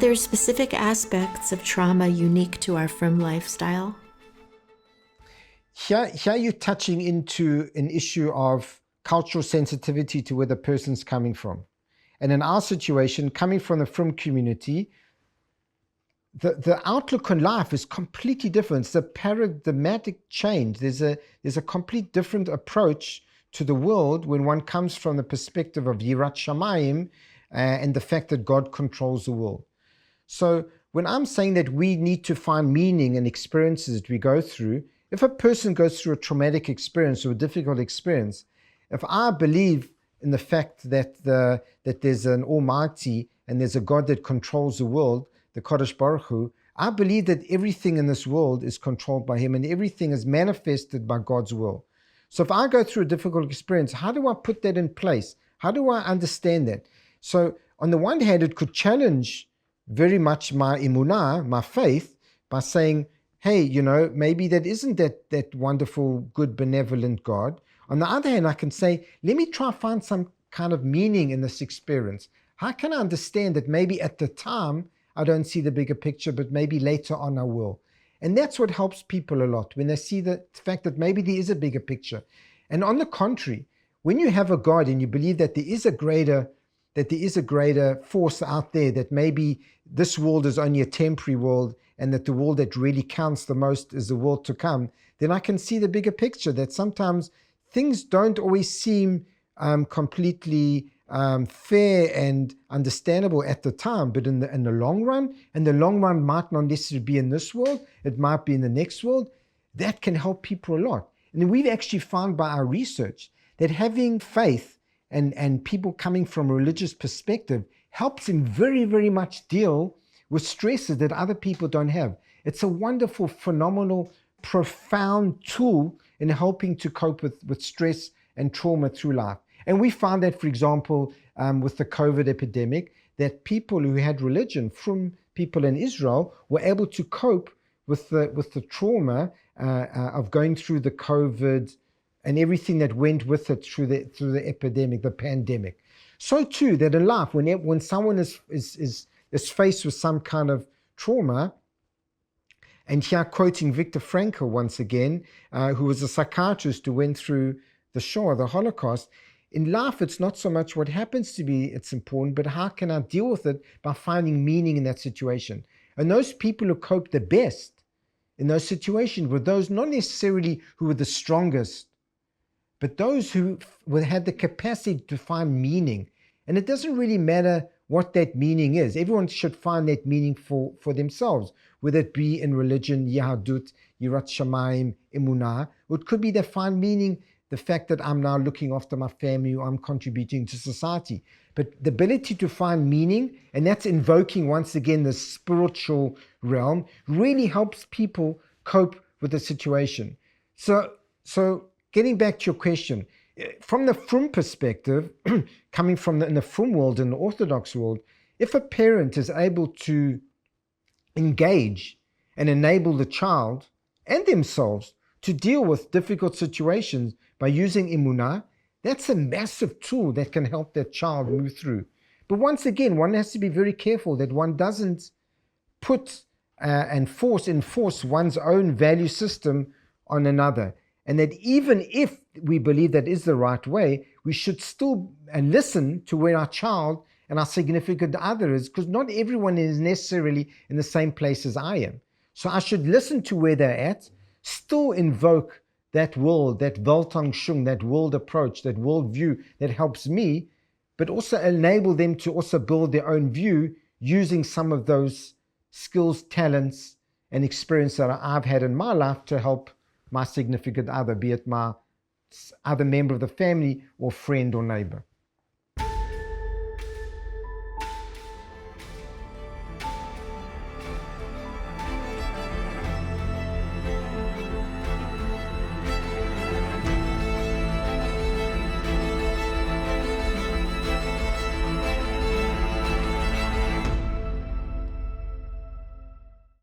there specific aspects of trauma unique to our frum lifestyle? Here you're touching into an issue of cultural sensitivity to where the person's coming from. And in our situation, coming from the frum community, the outlook on life is completely different. It's a paradigmatic change. There's a complete different approach to the world when one comes from the perspective of Yirat Shamayim and the fact that God controls the world. So when I'm saying that we need to find meaning in experiences that we go through, if a person goes through a traumatic experience or a difficult experience, if I believe in the fact that there's an Almighty and there's a God that controls the world, the Kodesh Baruch Hu, I believe that everything in this world is controlled by Him and everything is manifested by God's will. So if I go through a difficult experience, how do I put that in place? How do I understand that? So on the one hand, it could challenge very much my emunah, my faith, by saying, hey, maybe that isn't that wonderful, good, benevolent God. On the other hand, I can say, let me try to find some kind of meaning in this experience. How can I understand that maybe at the time, I don't see the bigger picture, but maybe later on I will. And that's what helps people a lot, when they see the fact that maybe there is a bigger picture. And on the contrary, when you have a God and you believe that there is a greater force out there, that maybe this world is only a temporary world and that the world that really counts the most is the world to come, then I can see the bigger picture, that sometimes things don't always seem completely fair and understandable at the time, but in the long run, and the long run might not necessarily be in this world, it might be in the next world, that can help people a lot. And we've actually found by our research that having faith and people coming from a religious perspective helps them very, very much deal with stresses that other people don't have. It's a wonderful, phenomenal, profound tool in helping to cope with stress and trauma through life. And we found that, for example, with the COVID epidemic, that people who had religion, from people in Israel, were able to cope with the trauma of going through the COVID and everything that went with it through the epidemic, the pandemic. So too, that in life, when someone is faced with some kind of trauma, and here quoting Viktor Frankl once again, who was a psychiatrist who went through the Shoah, the Holocaust, in life, it's not so much what happens to me, it's important, but how can I deal with it by finding meaning in that situation? And those people who cope the best in those situations were those not necessarily who were the strongest, but those who had the capacity to find meaning. And it doesn't really matter what that meaning is. Everyone should find that meaning for themselves, whether it be in religion, Yahadut, Yirat Shamayim, Emunah, or it could be they find meaning the fact that I'm now looking after my family or I'm contributing to society. But the ability to find meaning, and that's invoking once again the spiritual realm, really helps people cope with the situation. So getting back to your question, from the frum perspective, coming from in the frum world, in the Orthodox world, if a parent is able to engage and enable the child and themselves to deal with difficult situations by using emunah, that's a massive tool that can help that child move through. But once again, one has to be very careful that one doesn't put and enforce one's own value system on another. And that even if we believe that is the right way, we should still listen to where our child and our significant other is, because not everyone is necessarily in the same place as I am. So I should listen to where they're at, still invoke that world, that Weltanschauung, that world approach, that world view that helps me, but also enable them to also build their own view using some of those skills, talents, and experience that I've had in my life to help my significant other, be it my other member of the family or friend or neighbor.